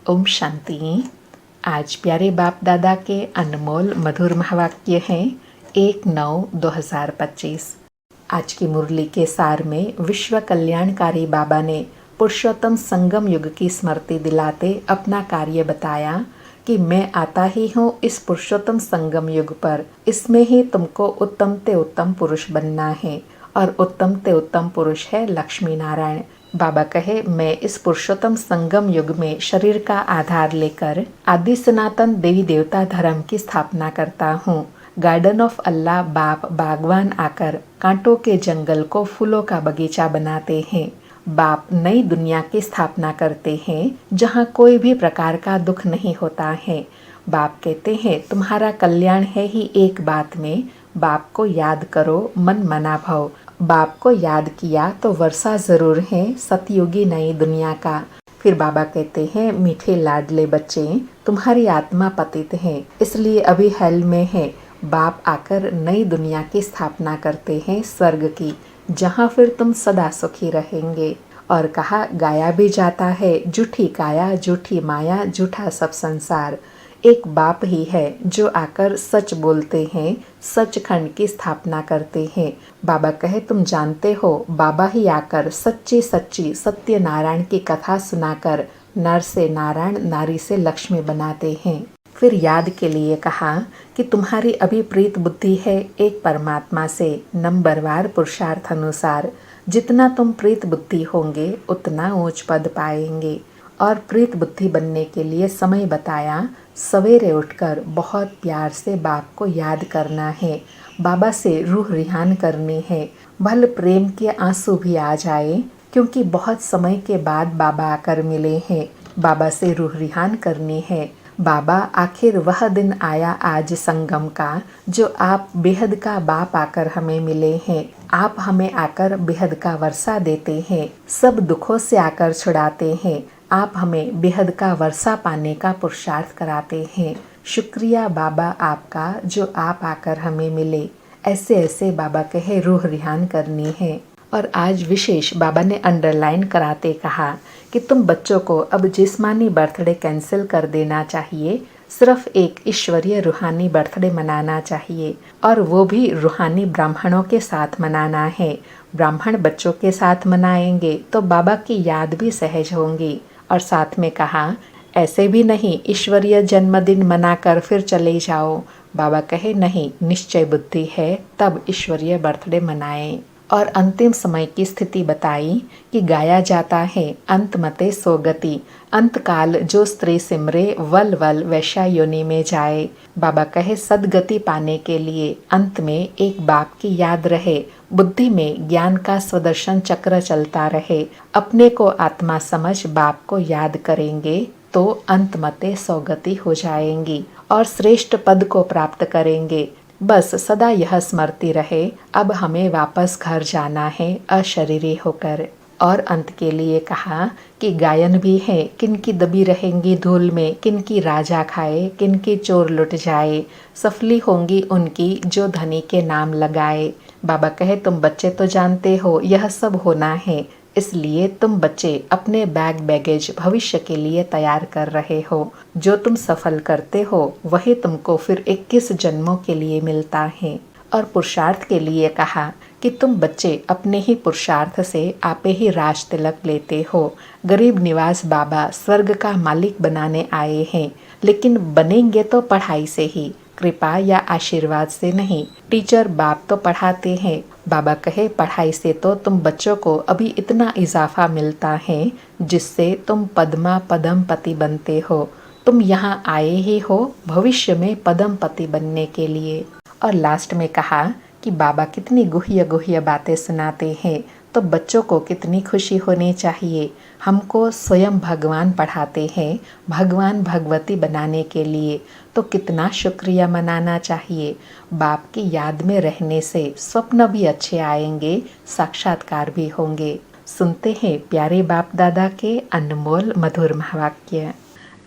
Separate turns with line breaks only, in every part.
ओम शांति। आज प्यारे बाप दादा के अनमोल मधुर महावाक्य हैं 1/9/2025। आज की मुरली के सार में विश्व कल्याणकारी बाबा ने पुरुषोत्तम संगम युग की स्मृति दिलाते अपना कार्य बताया कि मैं आता ही हूँ इस पुरुषोत्तम संगम युग पर। इसमें ही तुमको उत्तम ते उत्तम पुरुष बनना है और उत्तम ते उत्तम पुरुष है लक्ष्मी नारायण। बाबा कहे, मैं इस पुरुषोत्तम संगम युग में शरीर का आधार लेकर आदि सनातन देवी देवता धर्म की स्थापना करता हूँ। गार्डन ऑफ अल्लाह बाप बागवान आकर कांटों के जंगल को फूलों का बगीचा बनाते हैं। बाप नई दुनिया की स्थापना करते हैं जहाँ कोई भी प्रकार का दुख नहीं होता है। बाप कहते हैं, तुम्हारा कल्याण है ही एक बात में, बाप को याद करो मन मना भव। बाप को याद किया तो वर्षा जरूर है सतयुगी नई दुनिया का। फिर बाबा कहते हैं, मीठे लाडले बच्चे, तुम्हारी आत्मा पतित है इसलिए अभी हेल में है। बाप आकर नई दुनिया की स्थापना करते हैं स्वर्ग की, जहाँ फिर तुम सदा सुखी रहेंगे। और कहा, गाया भी जाता है, झूठी काया झूठी माया झूठा सब संसार। एक बाप ही है जो आकर सच बोलते हैं, सचखंड की स्थापना करते हैं। बाबा कहे, तुम जानते हो बाबा ही आकर सच्ची सच्ची सत्य नारायण की कथा सुनाकर नर से नारायण नारी से लक्ष्मी बनाते हैं। फिर याद के लिए कहा कि तुम्हारी अभी प्रीत बुद्धि है एक परमात्मा से, नंबरवार पुरुषार्थ अनुसार। जितना तुम प्रीत बुद्धि होंगे उतना ऊंच पद पाएंगे। और प्रीत बुद्धि बनने के लिए समय बताया, सवेरे उठकर बहुत प्यार से बाप को याद करना है, बाबा से रूह रिहान करनी है। भल प्रेम के आंसू भी आ जाए क्योंकि बहुत समय के बाद बाबा आकर मिले हैं। बाबा से रूह रिहान करनी है। बाबा, आखिर वह दिन आया आज संगम का जो आप बेहद का बाप आकर हमें मिले हैं। आप हमें आकर बेहद का वर्षा देते हैं, सब दुखों से आकर छुड़ाते हैं। आप हमें बेहद का वर्षा पाने का पुरुषार्थ कराते हैं। शुक्रिया बाबा आपका जो आप आकर हमें मिले। ऐसे ऐसे बाबा कहे रूह रिहान करनी है। और आज विशेष बाबा ने अंडरलाइन कराते कहा कि तुम बच्चों को अब जिस्मानी बर्थडे कैंसिल कर देना चाहिए, सिर्फ एक ईश्वरीय रूहानी बर्थडे मनाना चाहिए और वो भी रूहानी ब्राह्मणों के साथ मनाना है। ब्राह्मण बच्चों के साथ मनाएंगे तो बाबा की याद भी सहज होंगी। और साथ में कहा, ऐसे भी नहीं ईश्वरीय जन्मदिन मनाकर फिर चले जाओ। बाबा कहे, नहीं, निश्चय बुद्धि है तब ईश्वरीय बर्थडे मनाएं। और अंतिम समय की स्थिति बताई कि गाया जाता है, अंत मते सोगति, अंत काल जो स्त्री सिमरे वल वल वैश्या योनि में जाए। बाबा कहे, सदगति पाने के लिए अंत में एक बाप की याद रहे, बुद्धि में ज्ञान का स्वदर्शन चक्र चलता रहे। अपने को आत्मा समझ बाप को याद करेंगे तो अंत मते सौगति हो जाएंगी और श्रेष्ठ पद को प्राप्त करेंगे। बस सदा यह स्मृति रहे, अब हमें वापस घर जाना है अशरीरी होकर। और अंत के लिए कहा कि गायन भी है, किनकी दबी रहेंगी धूल में, किनकी राजा खाए, किनकी चोर लुट जाए, सफली होंगी उनकी जो धनी के नाम लगाए। बाबा कहे, तुम बच्चे तो जानते हो यह सब होना है, इसलिए तुम बच्चे अपने बैग बैगेज भविष्य के लिए तैयार कर रहे हो। जो तुम सफल करते हो वही तुमको फिर 21 जन्मों के लिए मिलता है। और पुरुषार्थ के लिए कहा कि तुम बच्चे अपने ही पुरुषार्थ से आपे ही राज तिलक लेते हो। गरीब निवास बाबा स्वर्ग का मालिक बनाने आए हैं, लेकिन बनेंगे तो पढ़ाई से ही, कृपा या आशीर्वाद से नहीं। टीचर बाप तो पढ़ाते हैं। बाबा कहे, पढ़ाई से तो तुम बच्चों को अभी इतना इजाफा मिलता है जिससे तुम पद्मा पदम पति बनते हो। तुम यहाँ आए ही हो भविष्य में पदम पति बनने के लिए। और लास्ट में कहा कि बाबा कितनी गुह्य गुह्य बातें सुनाते हैं तो बच्चों को कितनी खुशी होनी चाहिए। हमको स्वयं भगवान पढ़ाते हैं भगवान भगवती बनाने के लिए, तो कितना शुक्रिया मनाना चाहिए। बाप की याद में रहने से स्वप्न भी अच्छे आएंगे, साक्षात्कार भी होंगे। सुनते हैं प्यारे बाप दादा के अनमोल मधुर महावाक्य।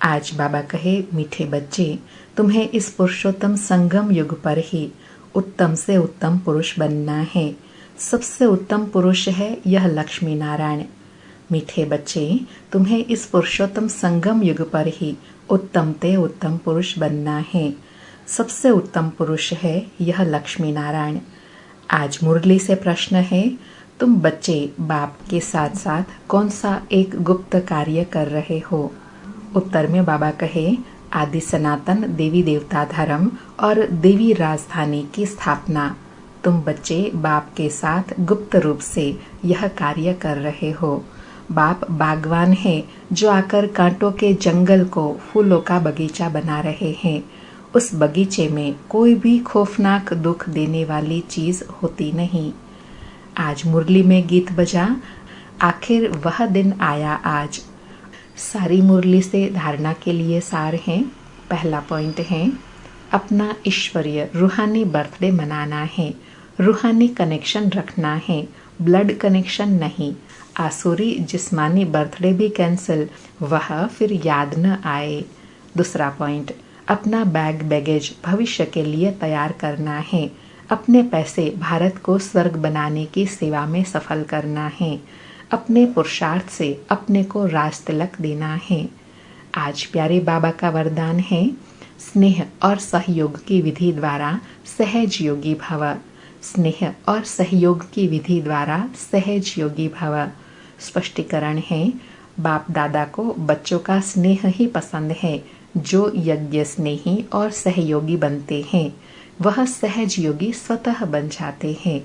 आज बाबा कहे, मीठे बच्चे, तुम्हें इस पुरुषोत्तम संगम युग पर ही उत्तम से उत्तम पुरुष बनना है। सबसे उत्तम पुरुष है यह लक्ष्मी नारायण। मीठे बच्चे, तुम्हें इस पुरुषोत्तम संगम युग पर ही उत्तम ते उत्तम पुरुष बनना है। सबसे उत्तम पुरुष है यह लक्ष्मी नारायण। आज मुरली से प्रश्न है, तुम बच्चे बाप के साथ साथ कौन सा एक गुप्त कार्य कर रहे हो? उत्तर में बाबा कहे, आदि सनातन देवी देवता धर्म और देवी राजधानी की स्थापना। तुम बच्चे बाप के साथ गुप्त रूप से यह कार्य कर रहे हो। बाप बागवान है जो आकर कांटों के जंगल को फूलों का बगीचा बना रहे हैं। उस बगीचे में कोई भी खौफनाक दुख देने वाली चीज होती नहीं। आज मुरली में गीत बजा, आखिर वह दिन आया आज। सारी मुरली से धारणा के लिए सार हैं। पहला पॉइंट है, अपना ईश्वरीय रूहानी बर्थडे मनाना है, रूहानी कनेक्शन रखना है, ब्लड कनेक्शन नहीं। आसुरी जिस्मानी बर्थडे भी कैंसिल, वह फिर याद न आए। दूसरा पॉइंट, अपना बैगेज भविष्य के लिए तैयार करना है, अपने पैसे भारत को स्वर्ग बनाने की सेवा में सफल करना है, अपने पुरुषार्थ से अपने को राज तिलक देना है। आज प्यारे बाबा का वरदान है, स्नेह और सहयोग की विधि द्वारा सहज योगी भव। स्नेह और सहयोग की विधि द्वारा सहज योगी भव। स्पष्टीकरण है, बाप दादा को बच्चों का स्नेह ही पसंद है। जो यज्ञ स्नेही और सहयोगी बनते हैं वह सहज योगी स्वतः बन जाते हैं।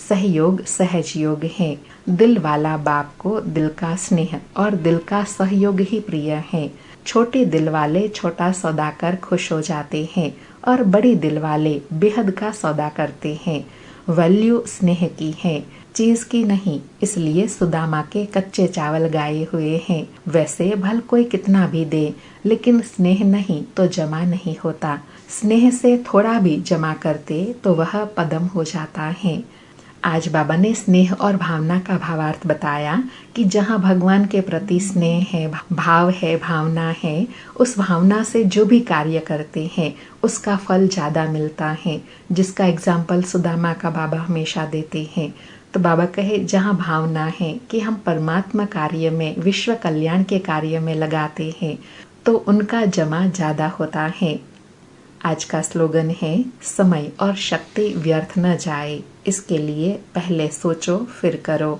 सहयोग सहज योग है। दिल वाला बाप को दिल का स्नेह और दिल का सहयोग ही प्रिय है। छोटे दिल वाले छोटा सौदा कर खुश हो जाते हैं और बड़े दिल वाले बेहद का सौदा करते हैं। वैल्यू स्नेह की है, चीज की नहीं। इसलिए सुदामा के कच्चे चावल गाए हुए हैं। वैसे भल कोई कितना भी दे, लेकिन स्नेह नहीं तो जमा नहीं होता। स्नेह से थोड़ा भी जमा करते तो वह पदम हो जाता है। आज बाबा ने स्नेह और भावना का भावार्थ बताया कि जहाँ भगवान के प्रति स्नेह है, भाव है, भावना है, उस भावना से जो भी कार्य करते हैं उसका फल ज़्यादा मिलता है। जिसका एग्जाम्पल सुदामा का बाबा हमेशा देते हैं। तो बाबा कहे, जहाँ भावना है कि हम परमात्मा कार्य में, विश्व कल्याण के कार्य में लगाते हैं तो उनका जमा ज़्यादा होता है। आज का स्लोगन है, समय और शक्ति व्यर्थ न जाए, इसके लिए पहले सोचो फिर करो।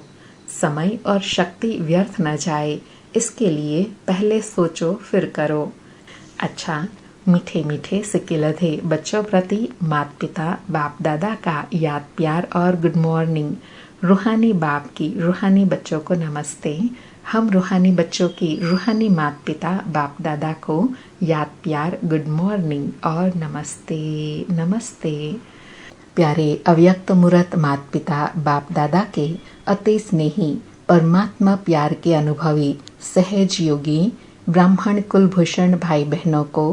समय और शक्ति व्यर्थ न जाए, इसके लिए पहले सोचो फिर करो। अच्छा, मीठे मीठे सिकिलधे बच्चों प्रति माता पिता बाप दादा का याद प्यार और गुड मॉर्निंग। रूहानी बाप की रूहानी बच्चों को नमस्ते। हम रूहानी बच्चों की रूहानी माता पिता बाप दादा को याद प्यार गुड मॉर्निंग और नमस्ते नमस्ते। प्यारे अव्यक्त मूर्त माता पिता बाप दादा के अति स्नेही परमात्मा प्यार के अनुभवी सहज योगी ब्राह्मण कुलभूषण भाई बहनों को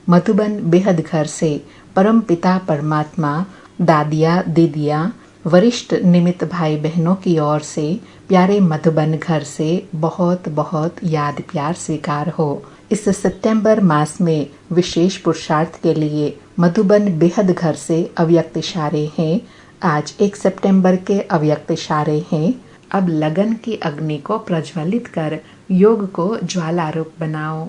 मधुबन बेहद घर से परम पिता परमात्मा, दादिया दीदिया, वरिष्ठ निमित्त भाई बहनों की ओर से प्यारे मधुबन घर से बहुत बहुत याद प्यार स्वीकार हो। इस सितंबर मास में विशेष पुरुषार्थ के लिए मधुबन बेहद घर से अव्यक्त इशारे हैं। आज 1 सितंबर के अव्यक्त इशारे हैं। अब लगन की अग्नि को प्रज्वलित कर योग को ज्वाला रूप बनाओ।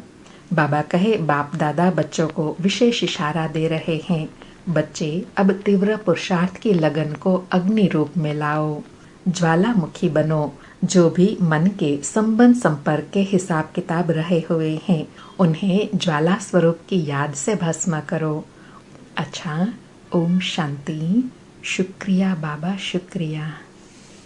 बाबा कहे, बाप दादा बच्चों को विशेष इशारा दे रहे हैं। बच्चे अब तीव्र पुरुषार्थ की लगन को अग्नि रूप में लाओ, ज्वालामुखी बनो। जो भी मन के संबंध संपर्क के हिसाब किताब रहे हुए हैं उन्हें ज्वाला स्वरूप की याद से भस्म करो। अच्छा, ओम शांति। शुक्रिया बाबा, शुक्रिया।